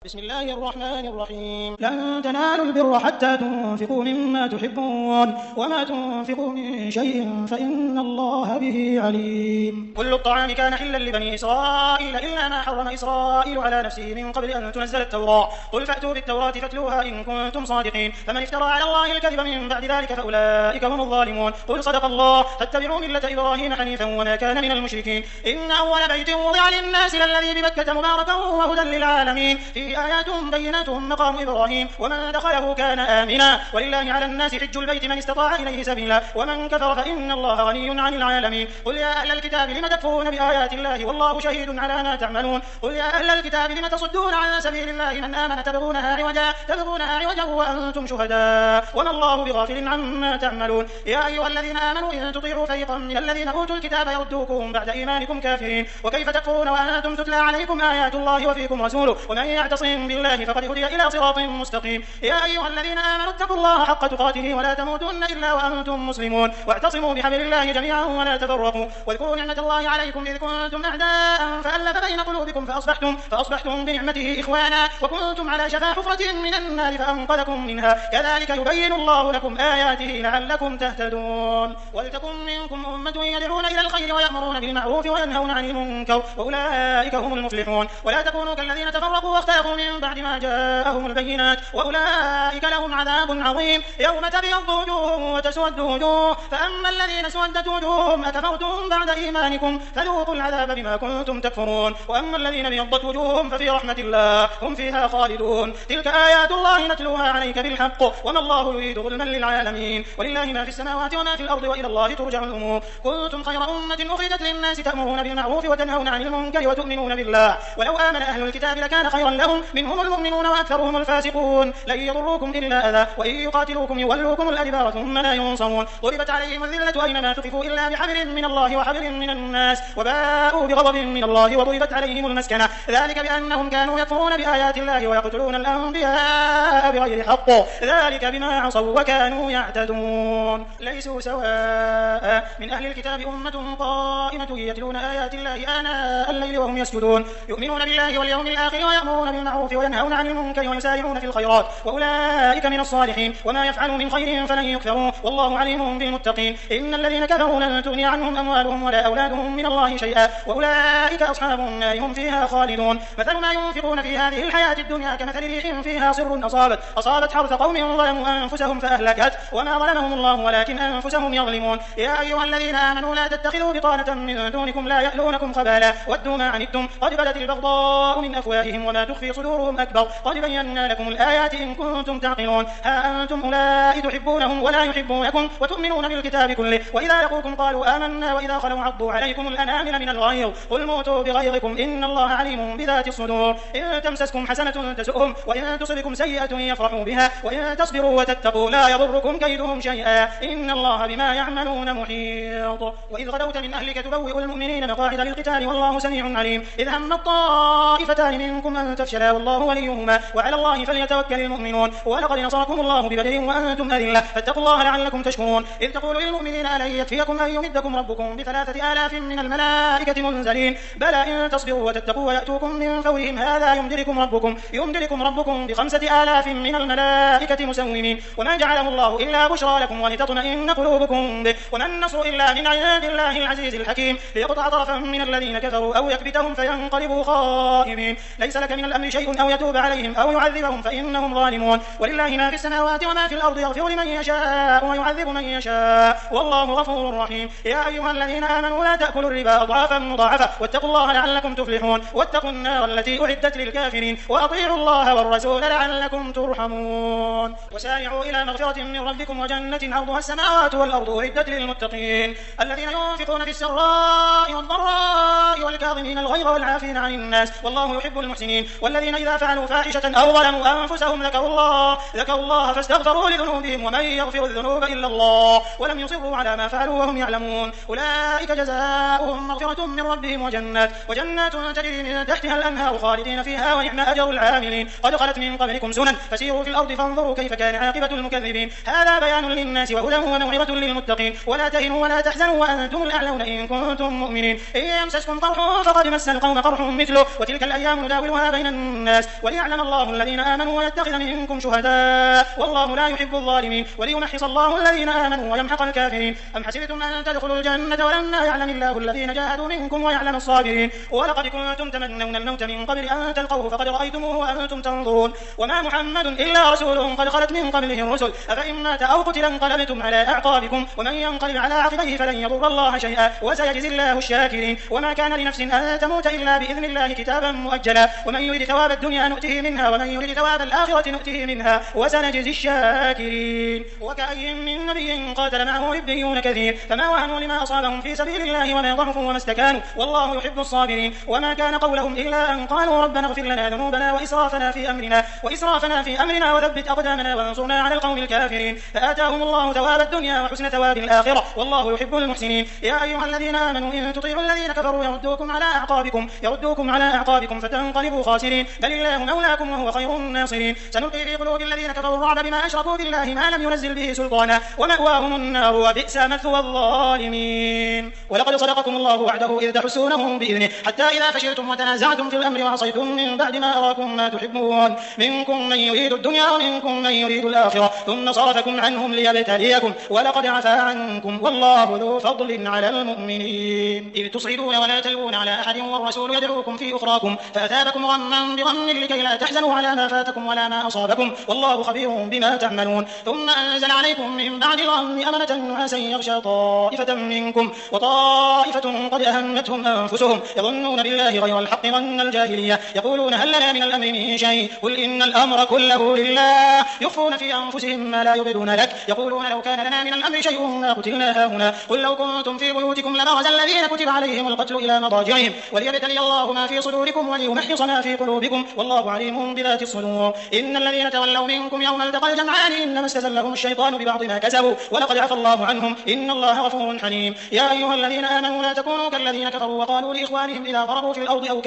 بسم الله الرحمن الرحيم. لن تنالوا البر حتى تنفقوا مما تحبون وما تنفقوا من شيء فإن الله به عليم. كل الطعام كان حلا لبني إسرائيل إلا ما حرم إسرائيل على نفسه من قبل أن تنزل التوراة. قل فأتوا بالتوراة فاتلوها إن كنتم صادقين. فمن افترى على الله الكذب من بعد ذلك فأولئك هم الظالمون. قل صدق الله فاتبعوا ملة إبراهيم حنيفا وما كان من المشركين. إن أول بيت وضع للناس للذي ببكة مباركا وهدى للعالمين فيه آيات بينات مقام إبراهيم ومن دخله كان آمنا ولله على الناس حج البيت من استطاع إليه سبيلا ومن كفر فإن الله غني عن العالمين. قل يا أهل الكتاب لم تكفرون بآيات الله والله شهيد على ما تعملون. قل يا أهل الكتاب لم تصدون عن سبيل الله من آمن تبغونها عوجا وأنتم شهداء وما الله بغافل عما تعملون. يا أيها الذين آمنوا إن تطيعوا فريقا من الذين أوتوا الكتاب يردوكم بعد إيمانكم كافرين وكيف تكفرون وأنتم تتلى عليكم آيات الله وفيكم رسوله ومن يعتصم بالله فقد هدي إلى صراط مستقيم. يا أيها الذين آمنوا اتقوا الله حق تقاته ولا تموتن إلا وأنتم مسلمون واعتصموا بحبل الله جميعا ولا تفرقوا واذكروا نعمة الله عليكم إذ كنتم أعداء فألف بين قلوبكم فأصبحتم بنعمته إخوانا وكنتم على شفا حفرة من النار فأنقذكم منها كذلك يبين الله لكم آياته لعلكم تهتدون. ولتكن منكم أمة يدعون إلى الخير ويأمرون بالمعروف وينهون عن المنكر وأولئك هم المفلحون. ولا تكونوا كالذين تفرقوا واختلفوا من بعد ما جاءهم البينات وأولئك لهم عذاب عظيم. يوم تبيض وجوه وتسود وجوه فأما الذين اسودت وجوههم أكفرتم بعد إيمانكم فذوقوا العذاب بما كنتم تكفرون وأما الذين ابيضت وجوههم ففي رحمة الله هم فيها خالدون. تلك آيات الله نتلوها عليك بالحق وما الله يريد ظلما للعالمين ولله ما في السماوات وما في الأرض وإلى الله ترجع الأمور. كنتم خير أمة أخرجت للناس تأمرون بالمعروف وتنهون عن المنكر وتؤمنون بالله ولو آمن أهل الكتاب لكان خيرا لهم منهم المؤمنون وأكثرهم الفاسقون. لن يضروكم إلا أذى وإن يقاتلوكم يولوكم الأدبار ثم لا ينصرون. ضربت عليهم الذلة أينما ثقفوا إلا بحبل من الله وحبل من الناس وباءوا بغضب من الله وضربت عليهم المسكنة ذلك بأنهم كانوا يكفرون بآيات الله ويقتلون الأنبياء بغير حق ذلك بما عصوا وكانوا يعتدون. ليسوا سواء من أهل الكتاب أمة قائمة يتلون آيات الله آناء الليل وهم يسجدون يؤمنون بالله واليوم الآخر ويأمرون بالمعروف وينهون عن المنكر ويسارعون في الخيرات وأولئك من الصالحين وما يفعلوا من خير فلن يكفروا والله عليم بالمتقين. إن الذين كفروا لن تغني عنهم أموالهم ولا أولادهم من الله شيئا وأولئك أصحاب النار هم فيها خالدون. مثل ما ينفقون في هذه الحياة الدنيا كمثل ريح فيها صر أصابت حرث قوم ظلموا أنفسهم فأهلكت وما ظلمهم الله ولكن أنفسهم يظلمون. يا أيها الذين آمنوا لا تتخذوا بطانة من دونكم لا يألونكم خبالا ودوا ما عنتم قد بدت البغضاء من أفواههم وما تخفي صدورهم أكبر قد بينا لكم الآيات إن كنتم تعقلون. ها أنتم أولئك تحبونهم ولا يحبونكم وتؤمنون بالكتاب كله وإذا لقوكم قالوا آمنا وإذا خلوا عضوا عليكم الأنامل من الغيظ قل موتوا بغيظكم إن الله عليم بذات الصدور. إن تمسسكم حسنة تسؤهم وإن تصبكم سيئة يفرحوا بها وإن تصبروا وتتقوا لا يضركم كيدهم شيئا إن الله بما يعملون محيط. وإذ غدوت من أهلك تبوئ المؤمنين مقاعد للقتال والله سميع عليم. إذ هم الطائفتان منكم أن تفشلا والله وليهما وعلى الله فليتوكل المؤمنون. ولقد نصركم الله ببدر وأنتم أذلة فاتقوا الله لعلكم تشكرون. إذ تقول للمؤمنين ألن يكفيكم أن يمدكم ربكم ب3,000 من الملائكة منزلين بلى إن تصبروا وتتقوا ويأتوكم من فورهم هذا يمددكم ربكم ب5,000 من الملائكة مسومين وما جعله الله إلا بشرى لكم ولتطمئن قلوبكم به وما النصر إلا من عند الله العزيز الحكيم ليقطع طرفا من الذين كفروا أو يكبتهم فينقلبوا خائبين. ليس لك من الأمر شيء أو يتوب عليهم أو يعذبهم فإنهم ظالمون. ولله ما في السماوات وما في الأرض يغفر لمن يشاء ويعذب من يشاء والله غفور رحيم. يا أيها الذين آمنوا لا تأكلوا الربا أضعافا مضاعفة واتقوا الله لعلكم تفلحون. واتقوا النار التي أعدت للكافرين وأطيعوا الله والرسول لعلكم ترحمون. وسارعوا إلى مغفرة من ربكم وجنة عرضها السماوات والأرض أعدت للمتقين الذين ينفقون في السراء والضراء والكاظمين الغيظ والعافين عن الناس والله يحب المحسنين. والذين إذا فعلوا فاحشة أو ظلموا أنفسهم ذكروا الله فاستغفروا لذنوبهم ومن يغفر الذنوب إلا الله ولم يصروا على ما فعلوا وهم يعلمون أولئك جزاؤهم مغفرة من ربهم وجنات تجري من تحتها الأنهار خالدين فيها ونعم أجر العاملين. قد خلت من قبلكم سنن فسيروا في الأرض فانظروا كيف كان عاقبة المكذبين. هذا بيان للناس وهدى وموعظة للمتقين. ولا تهنوا ولا تحزنوا وأنتم الأعلون إن كنتم مؤمنين. إن يمسسكم قرح فقد مس القوم قرح مثله وتلك الأيام نداولها بين الناس وليعلم الله الذين آمنوا ويتخذ منكم شهداء والله لا يحب الظالمين وليمحص الله الذين آمنوا ويمحق الكافرين. أم حسبتم أن تدخلوا الجنة ولما يعلم الله الذين جاهدوا منكم ويعلم الصابرين ولقد كنتم تمنون الموت من قبل أن تلقوه فقد رأيتموه وأنتم تنظرون وما محمد إلا رسول قد خلت من قبله الرسل أفإن مات أو قتل انقلبتم على أعقابكم ومن ينقلب على عقبيه فلن يضر الله شيئا وسيجزي الله الشاكرين. وما كان لنفس أن تموت إلا بإذن الله كتابا مؤجلا ومن يريد ثواب الدنيا نؤته منها ومن يريد ثواب الآخرة نؤته منها وسنجزي الشاكرين. وكأي من نبي قاتل معه ربيون كثير فما وهنوا لما أصابهم في سبيل الله وما ضعفوا وما استكانوا والله يحب الصابرين. وما كان قولهم إلا أن قالوا ربنا اغفر لنا ذنوبنا وإسرافنا في أمرنا وثبت أقدامنا وانصرنا على القوم الكافرين فآتاهم الله ثواب الدنيا وحسن ثواب الآخرة والله يحب المحسنين. يا أيها الذين آمنوا إن تطيعوا الذين كفروا يردوكم على أعقابكم فتنقلبوا خاسرين بل الله مولاكم وهو خير الناصرين. سنلقي في قلوب الذين كفروا الرعب بما أشركوا بالله ما لم ينزل به سلطانا ومأواهم النار وبئس مثوى الظالمين. ولقد صدقكم الله وعده إذ تحسونهم بإذنه حتى إذا فشلتم وتنازعتم في الأمر وعصيتم من بعد ما أراكم ما تحبون منكم من يريد الدنيا ومنكم من يريد الآخرة ثم صرفكم عنهم ليبتليكم ولقد عفا عنكم والله ذو فضل على المؤمنين. إذ تصعدون ولا تلوون على أحد والرسول يدعوكم في أخراكم فأثابكم غما بغم لكي لا تحزنوا على ما فاتكم ولا ما أصابكم والله خبير بما تعملون. ثم أنزل عليكم من بعد الغم أمنة نعاسا يغشى طائفة منكم وطائفة قد أهمتهم أنفسهم يظنون بالله غير الحق ظن الجاهلية يقولون هل لنا من الأمر من شيء قل إن الأمر كله لله يخفون في أنفسهم ما لا يبدون لك يقولون لو كان لنا من الأمر شيء ما قتلنا هاهنا قل لو كنتم في بيوتكم لبرز الذين كتب عليهم القتل إلى مضاجعهم وليبتلي الله ما في صدوركم وليمحص ما في قلوبكم والله عليم بذات الصدور. إن الذين تولوا منكم يوم التقى الجمعان إنما استزلهم الشيطان ببعض ما كسبوا ولقد عفا الله عنهم إن الله غفور حليم. يا أيها الذين آمنوا لا تكونوا كالذين كفروا وقالوا لإخوانهم إذا ضربوا في الأرض أو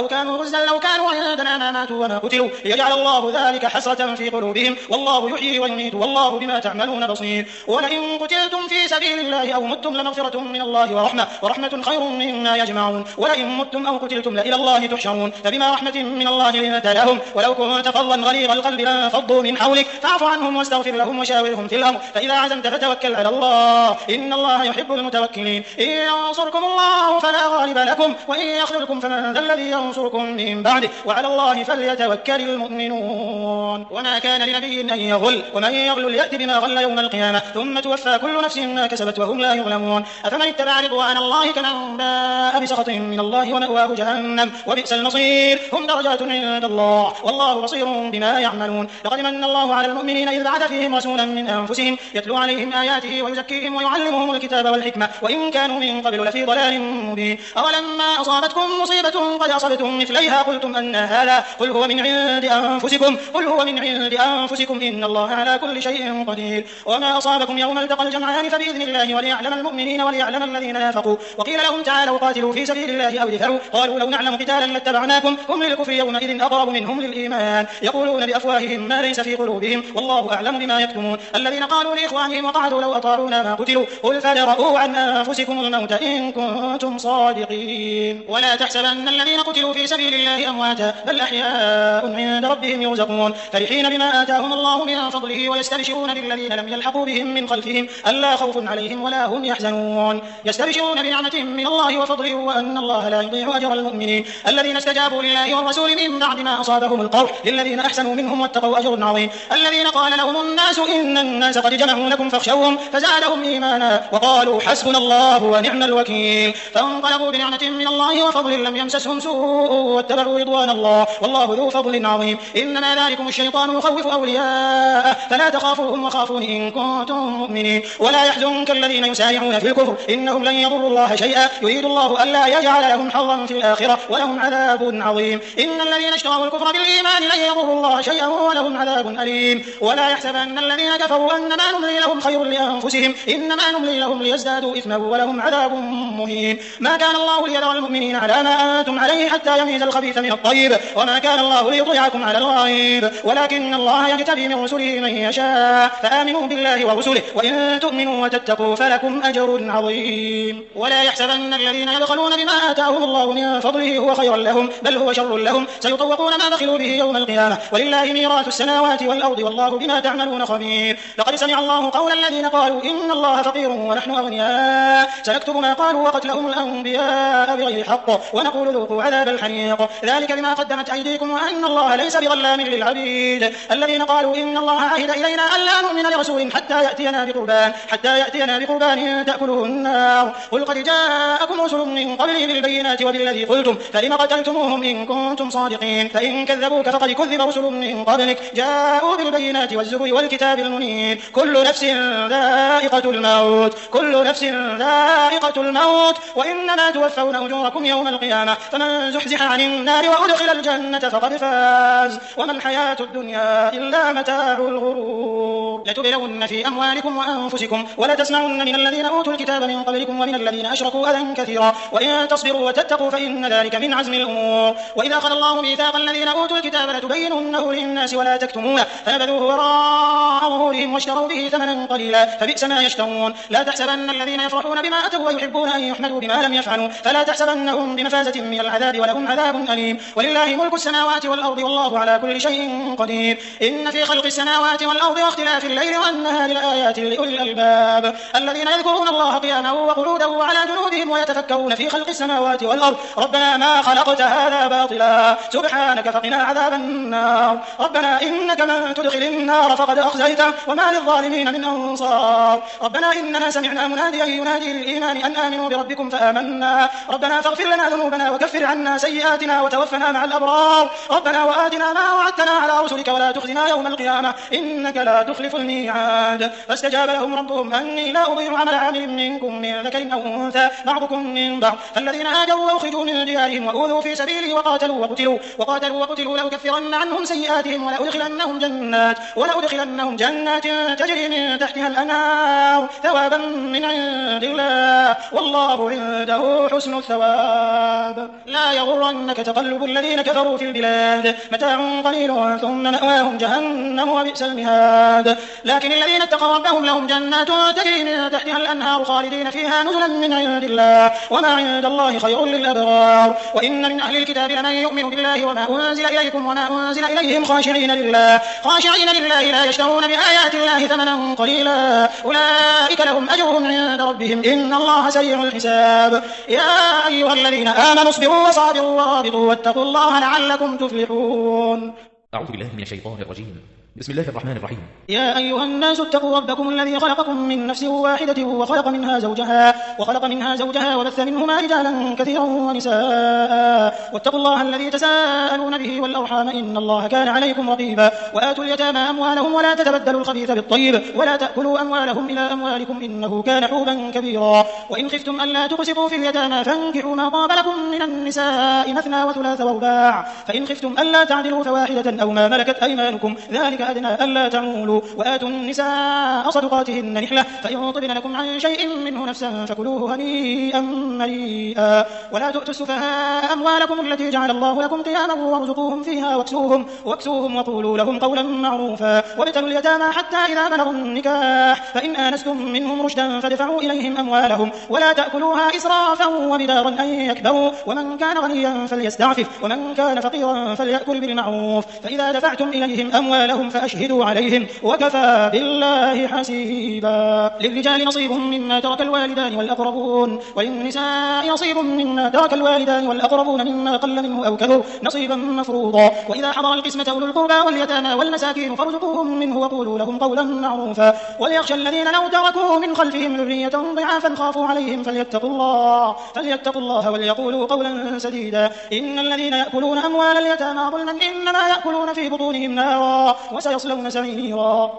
كانوا غزا لو كانوا عندنا ما ماتوا وما قتلوا ليجعل الله ذلك حسرة في قلوبهم والله يحيي ويميت والله بما تعملون بصير. ولئن قتلتم في سبيل الله أو متم لمغفرة من الله ورحمة خير مما يجمعون ولئن متم أو قتلتم لإلى الله تحشرون فبما رحمة من الله لنت لهم ولو كنت فظا غليظ القلب لانفضوا من حولك فاعف عنهم واستغفر لهم وشاورهم في الأمر فإذا عزمت فتوكل على الله إن الله يحب المتوكلين. إن ينصركم الله فلا غالب لكم وإن يخذلكم فمن ذا الذي ينصركم من بعده وعلى الله فليتوكل المؤمنون. وما كان لنبي أن يغل ومن يغل يأتي بما غل يوم القيامة ثم توفى كل نفس ما كسبت وهم لا يظلمون. أفمن اتبع رضوان الله كمن باء بسخط من الله ومأواه جهنم وبئس المصير. هم درجات عند الله والله بصير بما يعملون. لقد من الله على المؤمنين إذ بعث فيهم رسولا من أنفسهم يتلو عليهم آياته ويزكيهم ويعلمهم الكتاب والحكمة وإن كانوا من قبل لفي ضلال مبين. أولما أصابتكم مصيبة قد أصبتم مثليها قلتم أن هذا قل هو من عند أنفسكم إن الله على كل شيء قدير. وما أصابكم يوم التقى الجمعان فبإذن الله وليعلم المؤمنين وليعلم الذين نافقوا. وقيل لهم تعالوا قاتلوا في سبيل الله أو ادفعوا قالوا لو نعلم قتالا لاتبعناكم هم للكفر يومئذ أقرب منهم للإيمان يقولون بأفواههم ما ليس في قلوبهم والله أعلم بما يكتمون. الذين قالوا لإخوانهم وقعدوا لو أطاعونا ما قتلوا قل فادرءوا عن أنفسكم الموت إن كنتم صادقين. ولا تحسبن الذين قتلوا في سبيل الله أمواتا بل أحياء عند ربهم يرزقون فرحين بما آتاهم الله من فضله ويستبشرون بالذين لم يلحقوا بهم من خلفهم ألا خوف عليهم ولا هم يحزنون يستبشرون بنعمة من الله وفضله وأن الله لا يضيع أجر المؤمنين. الذين استجابوا لله والرسول من بعد ما أصابهم القرح للذين أحسنوا منهم واتقوا أجر عظيم. الذين قال لهم الناس إن الناس قد جمعوا لكم فاخشوهم فزادهم إيمانا وقالوا حسبنا الله ونعم الوكيل فانقلبوا بنعمة من الله وفضل لم يمسسهم سوء واتبعوا رضوان الله والله ذو فضل عظيم. إنما ذلكم الشيطان يخوف أولياءه فلا تخافوهم وخافون إن كنتم مؤمنين. ولا يحزنك الذين يسارعون في الكفر إنهم لن يضروا الله شيئا يريد الله ألا يجعل لهم حظا في الآخرة ولهم عذاب عظيم. إن الذين اشتروا الكفر بالإيمان لن يضروا الله شيئا ولهم عذاب أليم. ولا يحسبن الذين كفروا أنما نملي لهم خير لأنفسهم إنما نملي لهم ليزدادوا إثما ولهم عذاب مهين. ما كان الله ليذر المؤمنين على ما أنتم عليه حتى يميز الخبيث من الطيب وما كان الله ليطلعكم على الغيب ولكن الله يجتبي من رسله من يشاء فآمنوا بالله ورسله وإن تؤمنوا وتتقوا فلكم أجر عظيم. ولا يحسبن الذين يبخلون بما آتاهم الله من فضله هو خيرا لهم بل هو شر خير لهم سيطوقون ما بخلوا به يوم القيامة ولله ميراث السماوات والأرض والله بما تعملون خبير. لقد سمع الله قول الذين قالوا إن الله فقير ونحن أغنياء سنكتب ما قالوا وقتلهم الأنبياء بغير حق ونقول ذوقوا عذاب الحريق ذلك بما قدمت أيديكم وأن الله ليس بظلام للعبيد. الذين قالوا إن الله عهد إلينا ألا نؤمن لرسول حتى يأتينا بقربان تأكله النار قل قد جاءكم رسل من قبلي بالبينات وبالذي قلتم فلم قتلتموهم إن كنتم صادقين فإن كذبوك فقد كذب رسل من قبلك جاءوا بالبينات والزبر والكتاب المنير كل نفس ذائقة الموت وإنما توفون أجوركم يوم القيامة فمن زحزح عن النار وأدخل الجنة فقد فاز وما الحياة الدنيا إلا متاع الغرور. لتبلون في أموالكم وأنفسكم ولتسمعن من الذين أوتوا الكتاب من قبلكم ومن الذين أشركوا أذى كثيرا وإن تصبروا وتتقوا فإن ذلك من عزم الأمور. وإذا أخذ الله ميثاق الذين أوتوا الكتاب لتبيننه للناس ولا تكتمونه فنبذوه وراء ظهورهم واشتروا به ثمنا قليلا فبئس ما يشترون. لا تحسبن الذين يفرحون بما أتوا ويحبون أن يحمدوا بما لم يفعلوا فلا تحسبنهم بمفازة من العذاب ولهم عذاب أليم. ولله ملك السماوات والأرض والله على كل شيء قدير. إن في خلق السماوات والأرض واختلاف الليل والنهار لآيات لأولي الألباب الذين يذكرون الله قياما وقعودا وعلى جنودهم ويتفكرون في خلق السماوات والأرض ربنا ما خلقت هذا باطلا سبحانك فقنا عذاب النار. ربنا إنك من تدخل النار فقد أخزيته وما للظالمين من أنصار. ربنا إننا سمعنا مناديا ينادي للإيمان أن آمنوا بربكم فآمنا ربنا فاغفر لنا ذنوبنا وكفر عنا سيئاتنا وتوفنا مع الأبرار. ربنا وآتنا ما وعدتنا على رسلك ولا تخزنا يوم القيامة إنك لا تخلف الميعاد. فاستجاب لهم ربهم أني لا أضيع عمل عامل منكم من ذكر أو أنثى بعضكم من بعض فالذين هاجروا وأخرجوا من ديارهم وأوذوا في سبيلي وقاتلوا وقتلوا لأكفرن عنهم سيئاتهم ولأدخلنهم جنات تجري من تحتها الأنهار ثوابا من عند الله والله عنده حسن الثواب. لا يغرنك تقلب الذين كفروا في البلاد متاع قليل ثم مأواهم جهنم وبئس المهاد. لكن الذين اتقوا ربهم لهم جنات تجري من تحتها الأنهار خالدين فيها نزلا من عند الله وما عند الله خير للأبرار. وإن من أهل الكتاب لمن يؤمن بالله وما أنزل إليكم وما أنزل إليهم خاشعين لله لا يشترون بآيات الله ثمنا قليلا أولئك لهم أجرهم عند ربهم إن الله سريع الحساب. يا أيها الذين آمنوا اصبروا وصابروا ورابطوا واتقوا الله لعلكم تفلحون. أعوذ بالله من الشيطان الرجيم. بسم الله الرحمن الرحيم. يا أيها الناس اتقوا ربكم الذي خلقكم من نفس واحدة وخلق منها زوجها وبث منهما رجالا كثيرا ونساء واتقوا الله الذي تساءلون به والأرحام إن الله كان عليكم رقيبا. وآتوا اليتامى أموالهم ولا تتبدلوا الخبيث بالطيب ولا تأكلوا أموالهم إلى أموالكم إنه كان حوبا كبيرا. وإن خفتم ألا تقسطوا في اليتامى فانكحوا ما طاب لكم من النساء مثنى وثلاث ورباع فإن خفتم ألا تعدلوا فواحدة أو ما ملكت أيمانكم ذلك أدنى ألا تعولوا. وآتوا النساء صدقاتهن نحلة فإن طبن لكم عن شيء منه نفسا فكلوه هنيئا مريئا. ولا تؤتوا السفهاء أموالكم التي جعل الله لكم قياما وارزقوهم فيها واكسوهم وقولوا لهم قولا معروفا. وابتلوا اليتامى حتى إذا بلغوا النكاح فإن آنستم منهم رشدا فادفعوا إليهم أموالهم ولا تأكلوها إسرافا وبدارا أن يكبروا ومن كان غنيا فليستعفف ومن كان فقيرا فليأكل بالمعروف فإذا دفعتم إليهم أموالهم فأشهدوا عليهم وكفى بالله حسيبا. للرجال نصيب مما ترك الوالدان والأقربون وللنساء نصيب مما ترك الوالدان والأقربون مما قل منه أو كثر نصيبا مفروضا. وإذا حضر القسمة أولو القربى واليتامى والمساكين فارزقوهم منه وقولوا لهم قولا معروفا. وليخشى الذين لو تركوا من خلفهم ذرية ضعافا خافوا عليهم فليتقوا الله وليقولوا قولا سديدا. إن الذين يأكلون أموال اليتامى ظلما إنما يأكلون في بطونهم نارا وسيصلون سعيرا.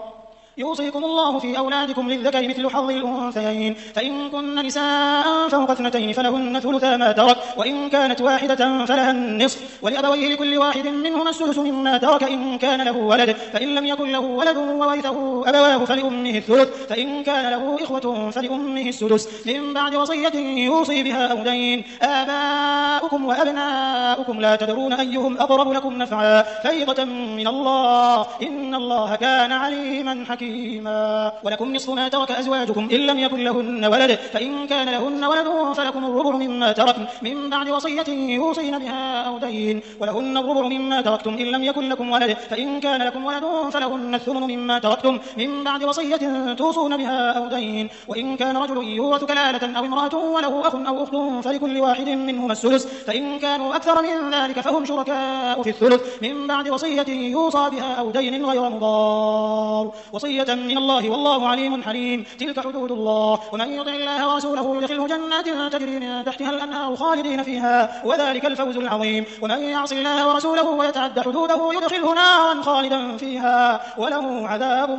يوصيكم الله في أولادكم للذكر مثل حظ الأنثيين فإن كن نساء فوق اثنتين فلهن ثلثا ما ترك وإن كانت واحدة فلها النصف ولأبويه لكل واحد منهما السدس مما ترك إن كان له ولد فإن لم يكن له ولد وورثه أبواه فلأمه الثلث فإن كان له إخوة فلأمه السدس من بعد وصية يوصي بها أو دين. آباؤكم وأبناؤكم لا تدرون أيهم أقرب لكم نفعا فريضة من الله إن الله كان عليما حكيما. حكيما. ولكم نصف ما ترك أزواجكم إن لم يكن لهن ولد، فإن كان لهن ولد فلكم الربع مما تركن من بعد وصية يوصين بها أو دين، ولهن الربع مما تركتم إن لم يكن لكم ولد، فإن كان لكم ولد فلهن الثمن مما تركتم من بعد وصية توصون بها أو دين، وإن كان رجل يورث كلالة أو امرأة وله أخ أو أخت فلكل واحد منهما السدس، فإن كانوا أكثر من ذلك فهم شركاء في الثلث من بعد وصية يوصى بها أو دين غير مضار، وصية من الله والله عليم حليم. تلك حدود الله، ومن يطع الله ورسوله يدخله جنات تجري من تحتها الأنهار خالدين فيها وذلك الفوز العظيم. ومن يعص الله ورسوله ويتعد حدوده يدخله نارا خالدا فيها وله عذاب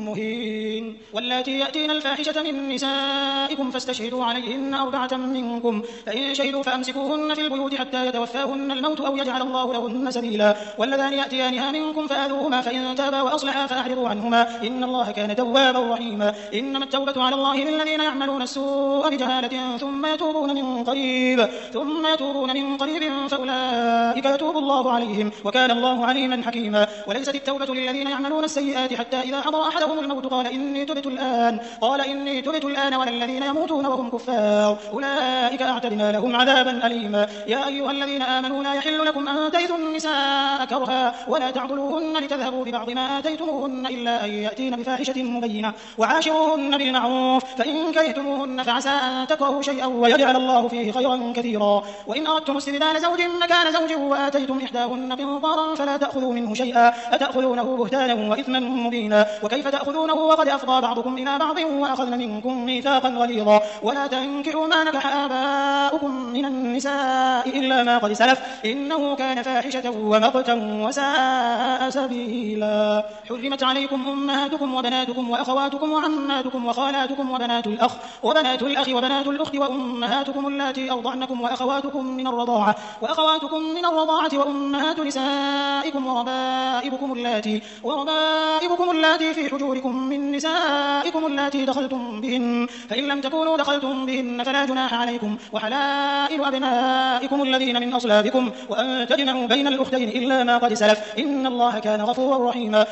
مهين. واللاتي يأتين الفاحشة من نسائكم فاستشهدوا عليهن 4 منكم، فإن شهدوا فأمسكوهن في البيوت حتى يتوفاهن الموت أو يجعل الله لهن سبيلا. واللذان يأتيانها منكم فآذوهما، فإن تابا وأصلحا فأعرضوا عنهما إن الله كان توابا رحيما. إنما التوبة على الله للذين يعملون السوء بجهالة ثم يتوبون من قريب فأولئك يتوب الله عليهم وكان الله عليما حكيما. وليست التوبة للذين يعملون السيئات حتى إذا حضر أحدهم الموت قال إني تبت الآن ولا الذين يموتون وهم كفار أولئك أعتدنا لهم عذابا أليما. يا أيها الذين آمنوا لا يحل لكم أن ترثوا النساء كرها ولا تعضلوهن لتذهبوا ببعض ما آتيتموهن إلا أن يأتين بفاحشة مبينة وعاشروهن بالمعروف، فإن كرهتموهن فعسى أن تكرهوا شيئا ويجعل الله فيه خيرا كثيرا. وإن أردتم استبدال زوج مكان زوج وآتيتم إحداهن قنطارا فلا تأخذوا منه شيئا أتأخذونه بهتانا وإثما مبينا. وكيف تأخذونه وقد أفضى بعضكم إلى بعض وأخذن منكم ميثاقا غليظا. ولا تنكحوا ما نكح آباؤكم من النساء إلا ما قد سلف إنه كان فاحشة ومقتا وساء سبيلا. حرمت عليكم أمهاتكم وبناتكم وأخواتكم وعماتكم وخالاتكم وبنات الأخ وبنات وبنات الأخت وأمهاتكم اللاتي أرضعنكم وأخواتكم من الرضاعة وأمهات نسائكم وربائبكم اللاتي في حجوركم من نسائكم اللاتي دخلتم بهن، فإن لم تكونوا دخلتم بهن فلا جناح عليكم، وحلائل أبنائكم الذين من أصلابكم، وأن تجمعوا بين الأختين إلا ما قد سلف إن الله كان غفورا رحيما.